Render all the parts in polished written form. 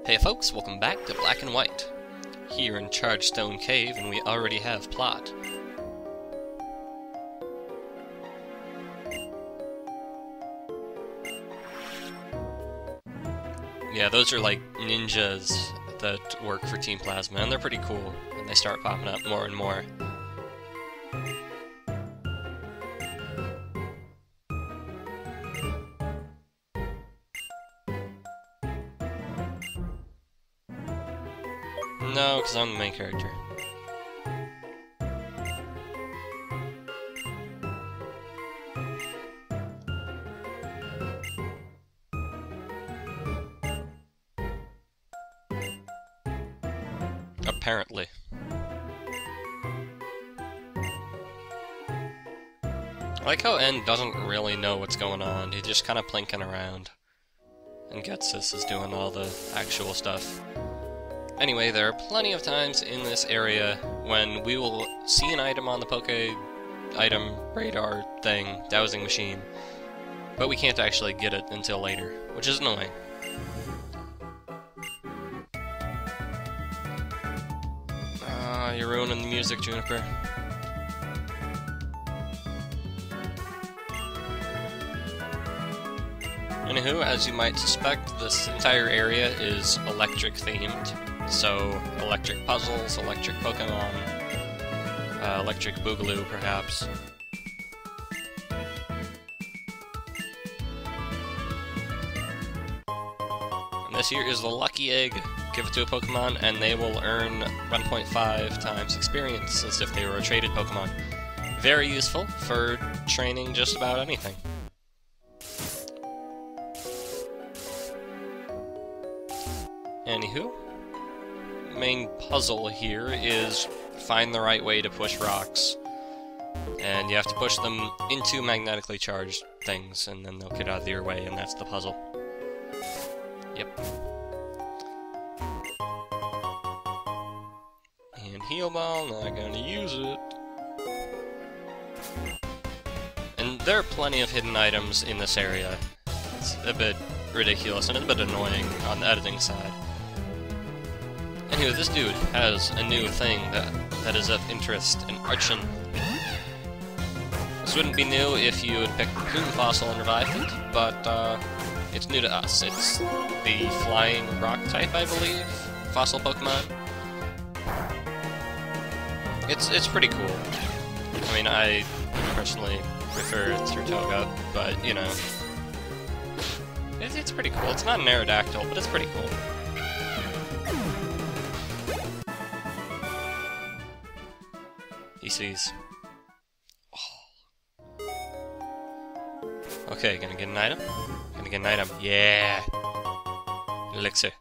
Hey folks, welcome back to Black and White. Here in Chargestone Cave, and we already have plot. Yeah, those are like ninjas that work for Team Plasma, and they're pretty cool, and they start popping up more and more. No, because I'm the main character. Apparently. I like how N doesn't really know what's going on. He's just kind of plinking around. And Getsus is doing all the actual stuff. Anyway, there are plenty of times in this area when we will see an item on the Poke item radar thing, dowsing machine, but we can't actually get it until later, which is annoying. You're ruining the music, Juniper. Anywho, as you might suspect, this entire area is electric themed. So, electric puzzles, electric Pokémon, electric Boogaloo, perhaps. And this here is the Lucky Egg. Give it to a Pokémon, and they will earn 1.5 times experience, as if they were a traded Pokémon. Very useful for training just about anything. Anywho, main puzzle here is find the right way to push rocks. And you have to push them into magnetically charged things, and then they'll get out of your way, and that's the puzzle. Yep. And Heal Ball, not gonna use it. And there are plenty of hidden items in this area. It's a bit ridiculous and a bit annoying on the editing side. Anyway, this dude has a new thing that is of interest in Archon. This wouldn't be new if you had picked Cocoon Fossil and revived it, but it's new to us. It's the flying rock type, I believe, fossil Pokemon. It's pretty cool. I mean, I personally prefer Toga, but, you know, it's pretty cool. It's not an Aerodactyl, but it's pretty cool. He sees. Oh. Okay, gonna get an item? Gonna get an item. Yeah! Elixir.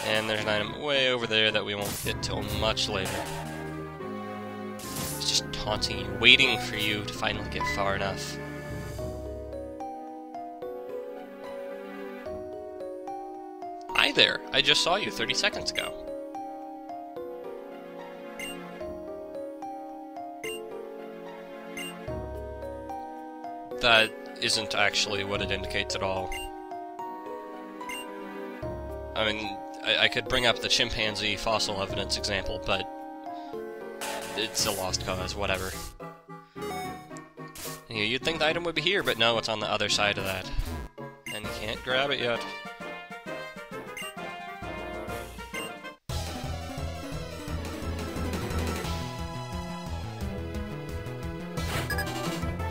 And there's an item way over there that we won't get till much later. It's just taunting you, waiting for you to finally get far enough. Hi there! I just saw you 30 seconds ago. That isn't actually what it indicates at all. I mean, I could bring up the chimpanzee fossil evidence example, but it's a lost cause, whatever. You'd think the item would be here, but no, it's on the other side of that. And you can't grab it yet.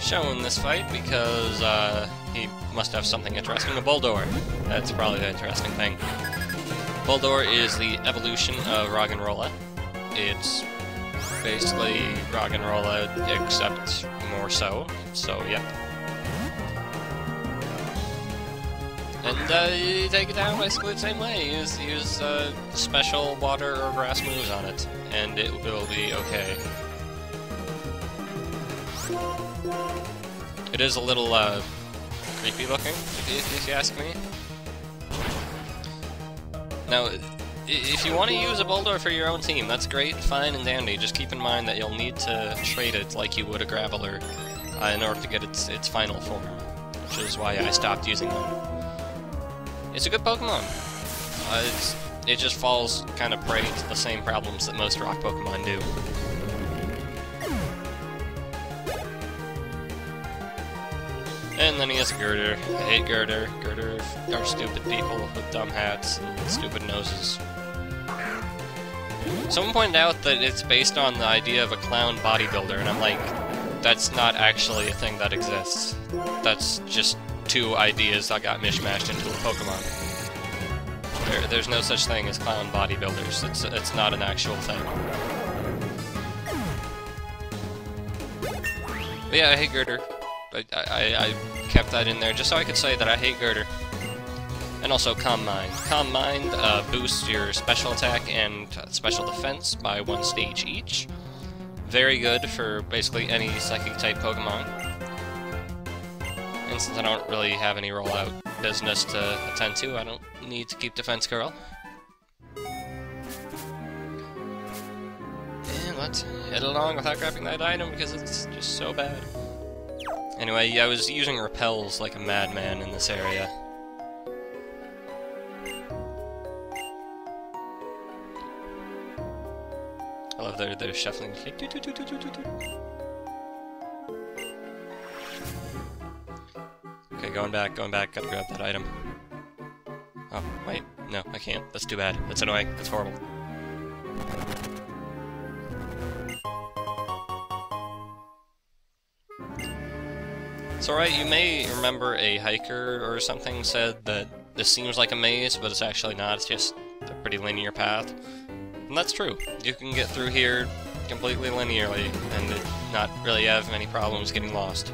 Showing this fight because he must have something interesting. A Bulldor. That's probably the interesting thing. Bulldor is the evolution of Roggenrola. It's basically Roggenrola, except more so. So, yep. And you take it down basically the same way. Use special water or grass moves on it, and it will be okay. It is a little, creepy looking, if you ask me. Now, if you want to use a Bulldor for your own team, that's great, fine and dandy. Just keep in mind that you'll need to trade it like you would a Graveler in order to get its final form, which is why I stopped using them. It's a good Pokemon. It just falls kind of prey to the same problems that most rock Pokemon do. And then he has a Girder. I hate Girder. Girder are stupid people with dumb hats and stupid noses. Someone pointed out that it's based on the idea of a clown bodybuilder, and I'm like, that's not actually a thing that exists. That's just two ideas that got mishmashed into a Pokemon. There's no such thing as clown bodybuilders. It's not an actual thing. But yeah, I hate Girder. I kept that in there just so I could say that I hate Girder. And also Calm Mind. Calm Mind boosts your special attack and special defense by 1 stage each. Very good for basically any Psychic-type Pokemon. And since I don't really have any rollout business to attend to, I don't need to keep Defense Curl. And let's head along without grabbing that item because it's just so bad. Anyway, I was using repels like a madman in this area. I love they're shuffling. Okay, going back, gotta grab that item. Oh, wait, no, I can't. That's too bad. That's annoying. That's horrible. It's alright, you may remember a hiker or something said that this seems like a maze, but it's actually not. It's just a pretty linear path. And that's true. You can get through here completely linearly and not really have any problems getting lost.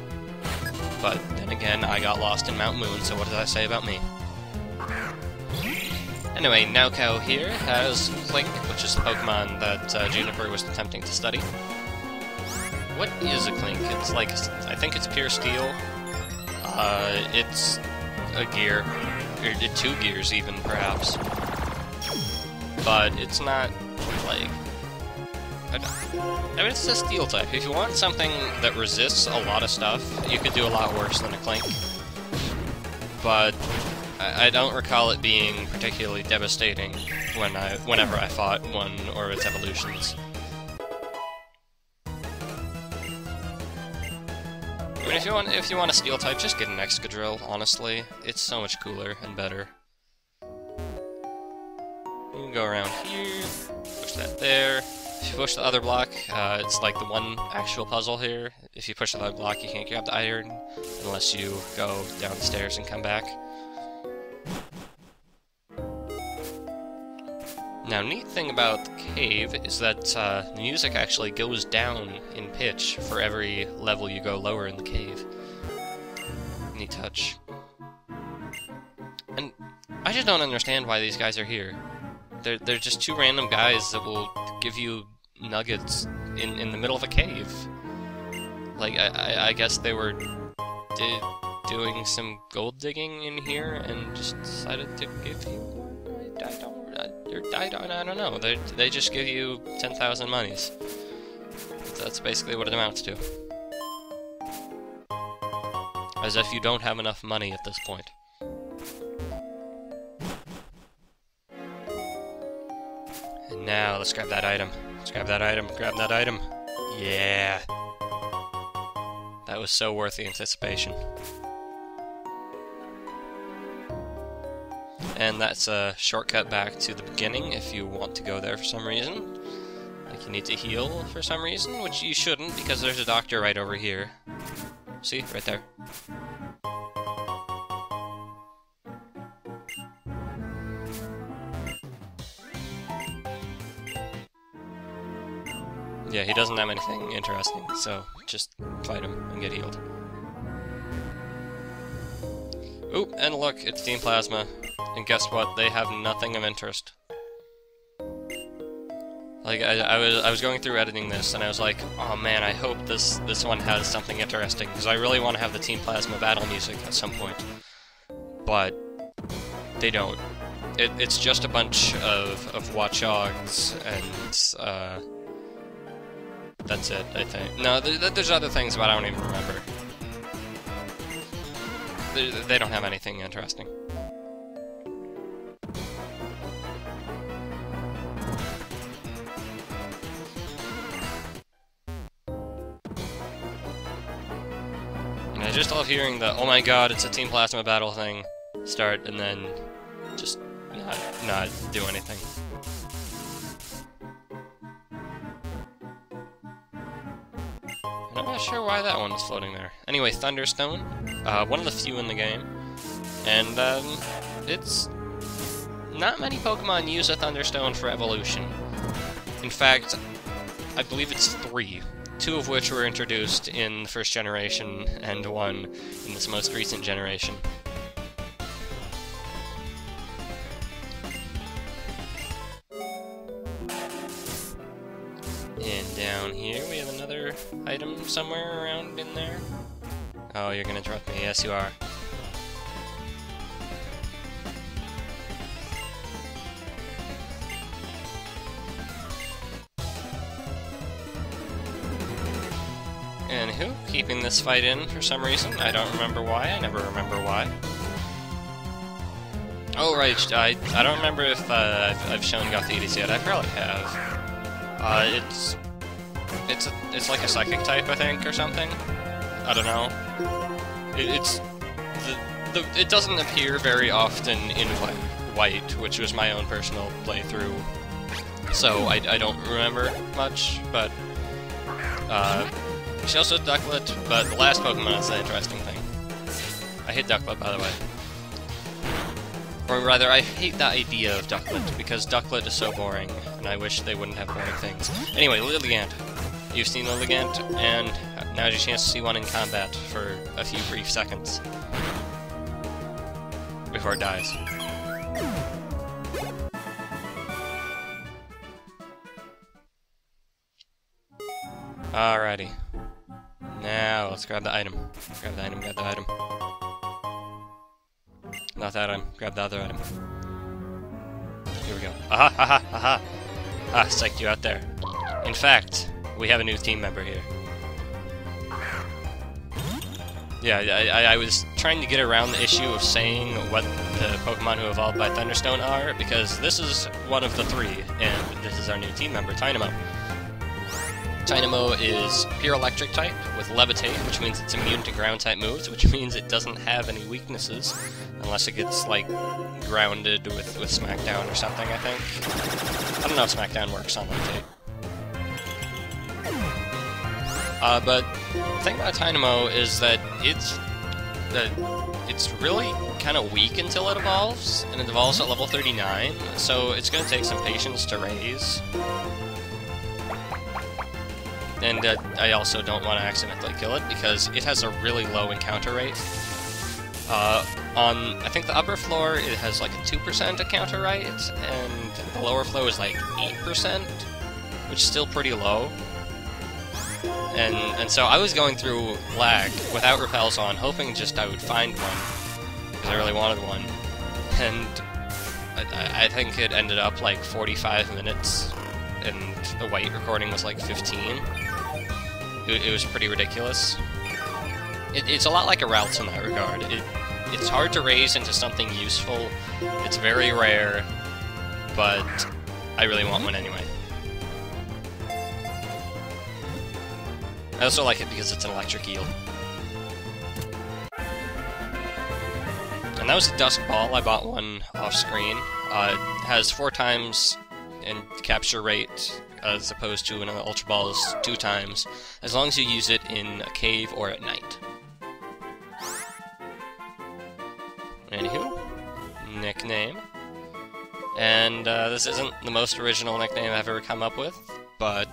But then again, I got lost in Mount Moon, so what does that say about me? Anyway, Naucow here has Clink, which is the Pokemon that Juniper was attempting to study. What is a Clink? It's like, I think it's pure steel. It's a gear, or 2 gears even, perhaps. But it's not, like... I mean, it's a steel type. If you want something that resists a lot of stuff, you could do a lot worse than a Clink. But I don't recall it being particularly devastating whenever I fought one or its evolutions. I mean, if you want a steel type, just get an Excadrill, honestly. It's so much cooler and better. You can go around here, push that there. If you push the other block, it's like the one actual puzzle here. If you push the other block, you can't grab the iron unless you go down the stairs and come back. Now, neat thing about the cave is that the music actually goes down in pitch for every level you go lower in the cave. Neat touch. And I just don't understand why these guys are here. They're just 2 random guys that will give you nuggets in the middle of a cave. Like, I guess they were doing some gold digging in here and just decided to give you... I don't know. They just give you 10,000 monies. That's basically what it amounts to. As if you don't have enough money at this point. And now, let's grab that item. Let's grab that item. Grab that item. Yeah! That was so worth the anticipation. And that's a shortcut back to the beginning if you want to go there for some reason. Like you need to heal for some reason, which you shouldn't because there's a doctor right over here. See? Right there. Yeah, he doesn't have anything interesting, so just fight him and get healed. Oop, and look, it's Team Plasma. And guess what? They have nothing of interest. Like, I was going through editing this, and I was like, oh man, I hope this one has something interesting, because I really want to have the Team Plasma battle music at some point. But they don't. It's just a bunch of Watchogs, and that's it, I think. No, there's other things, but I don't even remember. They don't have anything interesting. just love hearing the, oh my god, it's a Team Plasma battle thing start, and then just not do anything. I'm not sure why that one is floating there. Anyway, Thunderstone, one of the few in the game, and it's not many Pokemon use a Thunderstone for evolution. In fact, I believe it's 3, 2 of which were introduced in the first generation, and 1 in this most recent generation. And down here we have another item somewhere around in there. Oh, you're gonna interrupt me. Yes, you are. And who? Keeping this fight in for some reason. I don't remember why. I never remember why. Oh, right. I don't remember if I've shown Gothithes yet. I probably have. It's like a psychic type, I think, or something. I don't know. It doesn't appear very often in white, which was my own personal playthrough. So I don't remember much, but she also had Ducklet, but the last Pokemon is the interesting thing. I hate Ducklet, by the way. Or rather, I hate the idea of Ducklet, because Ducklet is so boring, and I wish they wouldn't have boring things. Anyway, Lilligant. You've seen Lilligant, and now's your chance to see one in combat for a few brief seconds. Before it dies. Alrighty. Now, let's grab the item. Grab the item, grab the item. Not that item, grab the other item. Here we go. Aha, aha, aha! Ah, psyched you out there. In fact, we have a new team member here. Yeah, I was trying to get around the issue of saying what the Pokemon who evolved by Thunderstone are, because this is one of the 3, and this is our new team member, Tynamo. Tynamo is pure electric type with Levitate, which means it's immune to ground type moves, which means it doesn't have any weaknesses, unless it gets, like, grounded with Smackdown or something, I think. I don't know if Smackdown works on Levitate. But the thing about Tynamo is that it's really kind of weak until it evolves, and it evolves at level 39, so it's going to take some patience to raise. And I also don't want to accidentally kill it, because it has a really low encounter rate. On, I think the upper floor, it has like a 2% encounter rate, and the lower floor is like 8%, which is still pretty low. And so I was going through lag without repels on, hoping just I would find one, because I really wanted one. And I think it ended up like 45 minutes, and the white recording was like 15. It was pretty ridiculous. It's a lot like a Ralts in that regard. It's hard to raise into something useful, it's very rare, but I really want one anyway. I also like it because it's an electric eel. And that was a Dusk Ball. I bought one off-screen. It has 4 times in capture rate, as opposed to an Ultra Ball is 2 times, as long as you use it in a cave or at night. Anywho, nickname. And this isn't the most original nickname I've ever come up with, but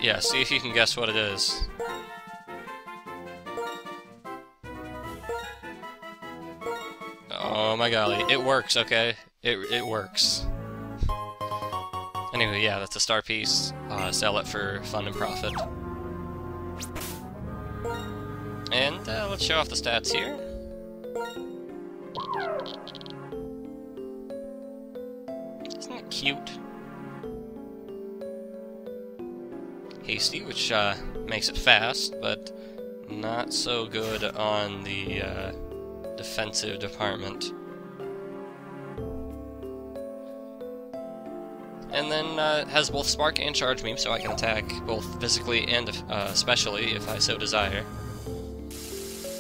yeah, see if you can guess what it is. Oh my golly, it works, okay? It works. Anyway, yeah, that's a star piece. Sell it for fun and profit. And let's show off the stats here. Isn't it cute? Hasty, which makes it fast, but not so good on the defensive department. And then it has both Spark and Charge Beam, so I can attack both physically and specially if I so desire.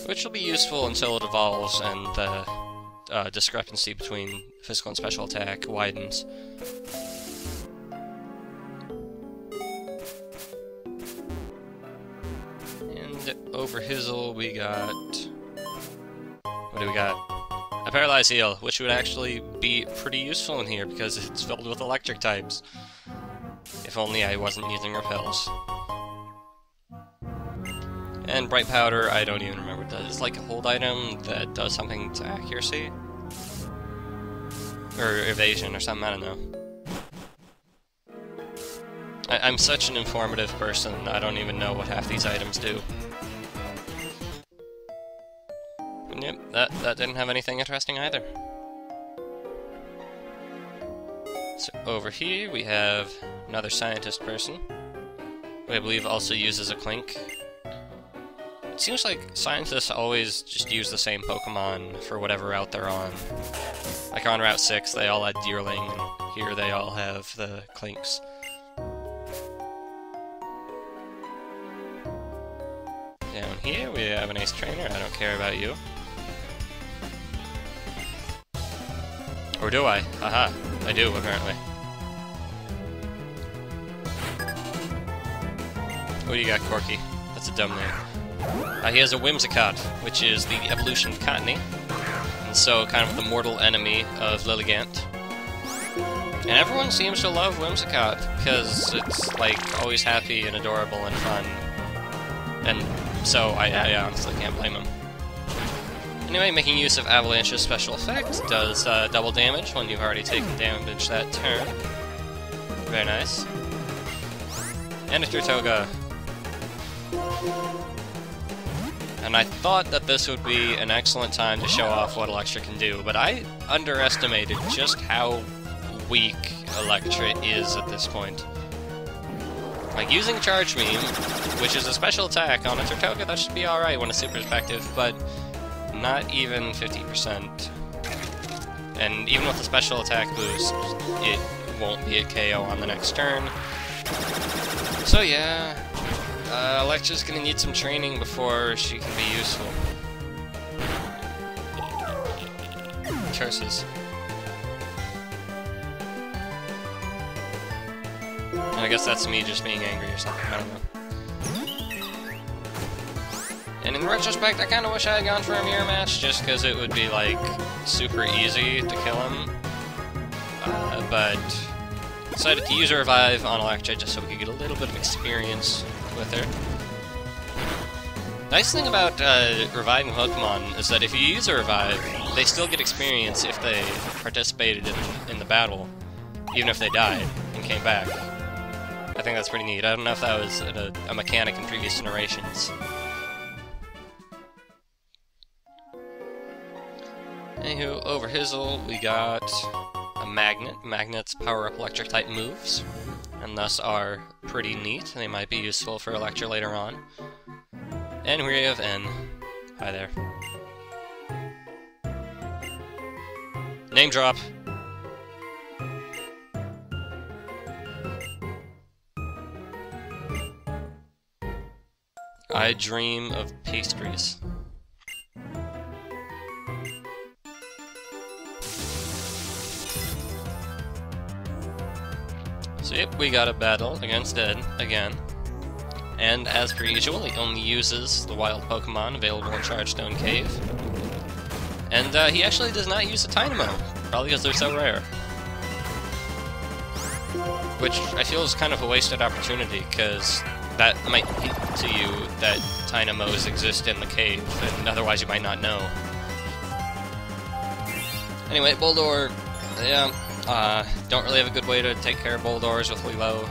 which will be useful until it evolves and the discrepancy between physical and special attack widens. And over Hizzle we got... what do we got? A Paralyze Heal, which would actually be pretty useful in here because it's filled with electric types. If only I wasn't using repels. And Bright Powder, I don't even remember what that is. It's like a hold item that does something to accuracy? Or evasion or something, I don't know. I'm such an informative person, I don't even know what half these items do. And yep, that didn't have anything interesting either. So over here we have another scientist person, who I believe also uses a Clink. It seems like scientists always just use the same Pokemon for whatever route they're on. Like on Route 6, they all had Deerling, and here they all have the Clinks. Down here we have an Ace Trainer, I don't care about you. Or do I? Haha, I do, apparently. What do you got, Corky? That's a dumb name. He has a Whimsicott, which is the evolution of Cottony, and so kind of the mortal enemy of Lilligant. And everyone seems to love Whimsicott, because it's, like, always happy and adorable and fun. And so I honestly can't blame him. Anyway, making use of Avalanche's special effect does double damage when you've already taken damage that turn. Very nice. And a Turtoga. And I thought that this would be an excellent time to show off what Electra can do, but I underestimated just how weak Electra is at this point. Like, using Charge Beam, which is a special attack on a Turtoga, that should be alright when it's super effective, but not even 50%. And even with the special attack boost, it won't be a KO on the next turn. So yeah, Electra's gonna need some training before she can be useful. Curses. And I guess that's me just being angry or something, I don't know. And in retrospect, I kinda wish I had gone for a mirror match, just because it would be, like, super easy to kill him. But decided to use a Revive on Electra just so we could get a little bit of experience with her. Nice thing about reviving Pokemon is that if you use a Revive, they still get experience if they participated in the battle, even if they died and came back. I think that's pretty neat. I don't know if that was a mechanic in previous generations. Anywho, over Hizzle, we got a Magnet. Magnets power up Electric-type moves, and thus are pretty neat. They might be useful for Electra later on. And here we have N. Hi there. Name drop! I dream of pastries. So yep, we got a battle against Ed again. And as per usual, he only uses the wild Pokemon available in Chargestone Cave. And he actually does not use a Tynamo, probably because they're so rare. Which I feel is kind of a wasted opportunity, because that might hint to you that Tynamos exist in the cave, and otherwise you might not know. Anyway, Boldore, yeah, don't really have a good way to take care of Boldores with Lilo,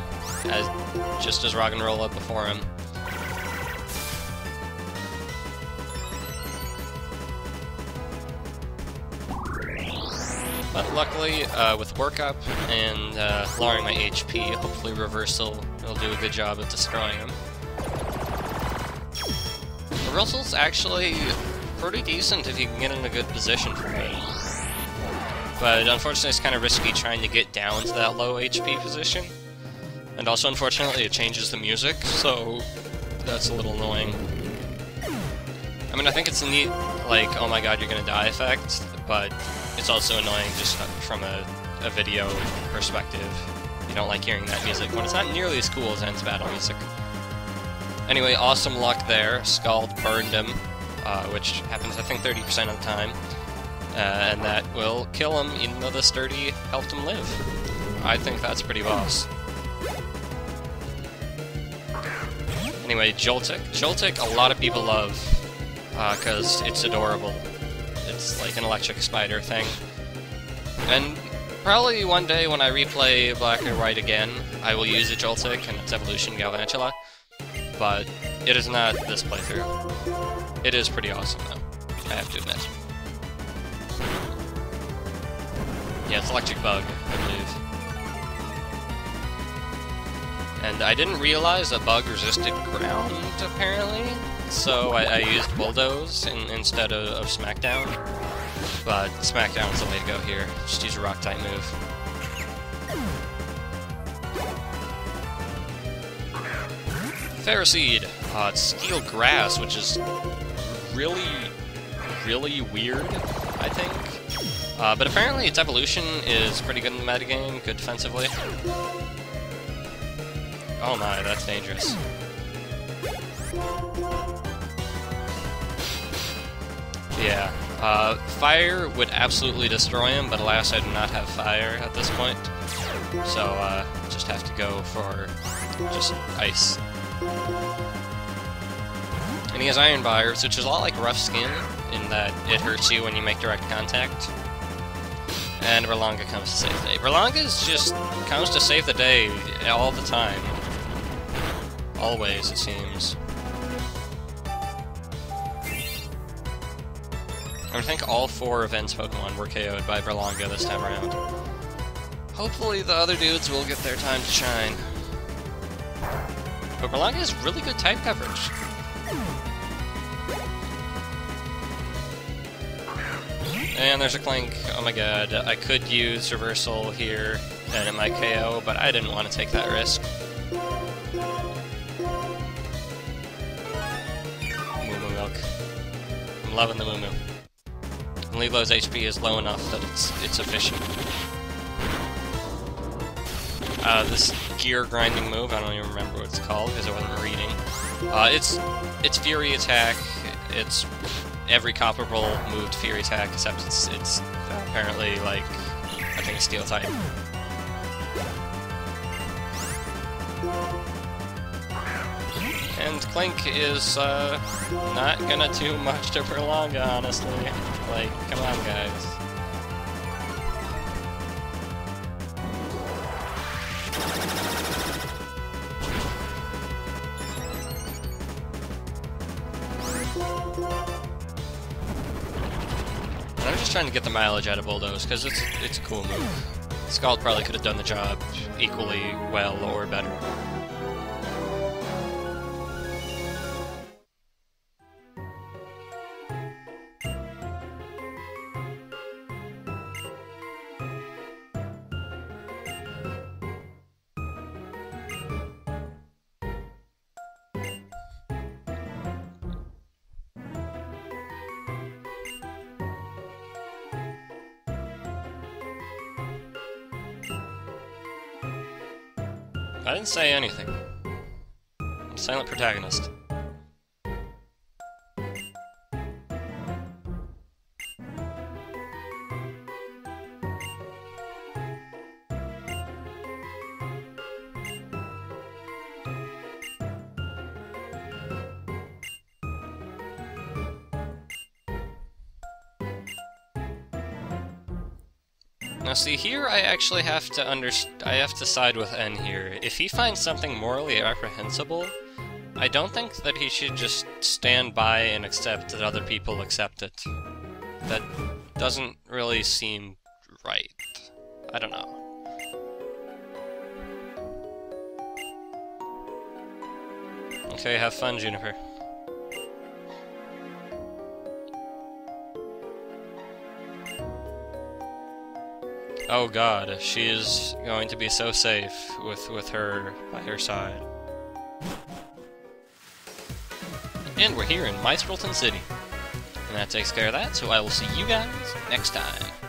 just as Roggenrola before him. But luckily, with workup and lowering my HP, hopefully Reversal will do a good job of destroying him. Reversal's actually pretty decent if you can get in a good position for me. But unfortunately it's kind of risky trying to get down to that low HP position. And also unfortunately it changes the music, so that's a little annoying. I mean, I think it's a neat, like, oh my god, you're gonna die effect, but it's also annoying just from a video perspective. You don't like hearing that music when it's not nearly as cool as End's battle music. Anyway, awesome luck there. Scald burned him, which happens, I think, 30% of the time. And that will kill him, even though the sturdy helped him live. I think that's pretty boss. Anyway, Joltik. Joltik, a lot of people love, because it's adorable. It's like an electric spider thing. And probably one day when I replay Black or White again, I will use a Joltik and its evolution, Galvantula. But it is not this playthrough. It is pretty awesome, though, I have to admit. Yeah, it's Electric Bug, I believe. And I didn't realize that Bug resisted ground, apparently, so I used Bulldoze instead of Smackdown. But Smackdown's the way to go here. Just use a Rock-type move. Ferroseed. It's Steel Grass, which is really, really weird, I think. But apparently its evolution is pretty good in the metagame, good defensively. Oh my, that's dangerous. Yeah, fire would absolutely destroy him, but alas, I do not have fire at this point. So, just have to go for just ice. And he has Iron Bars, which is a lot like Rough Skin, in that it hurts you when you make direct contact. And Berlanga comes to save the day. Berlanga just comes to save the day all the time. Always, it seems. I think all 4 of End's Pokemon were KO'd by Berlanga this time around. Hopefully the other dudes will get their time to shine. But Berlanga has really good type coverage. And there's a Clink. Oh my god, I could use Reversal here and it might KO, but I didn't want to take that risk. Moo Moo Milk. I'm loving the Moo Moo. And Lilo's HP is low enough that it's efficient. This gear grinding move, I don't even remember what it's called because I wasn't reading. It's Fury Attack. It's every comparable moved Fury Attack, except it's apparently like, I think it's Steel type. And Clink is not gonna do much to Berlanga, honestly. Like, come on, guys. I'm just trying to get the mileage out of Bulldoze, because it's a cool move. Scald probably could have done the job equally well or better. I didn't say anything. I'm a silent protagonist. Now see, here I actually have to I have to side with N here. If he finds something morally reprehensible, I don't think that he should just stand by and accept that other people accept it. That doesn't really seem right. I don't know. Okay, have fun, Juniper. Oh god, she is going to be so safe with her by her side. And we're here in Mystrelton City. And that takes care of that, so I will see you guys next time.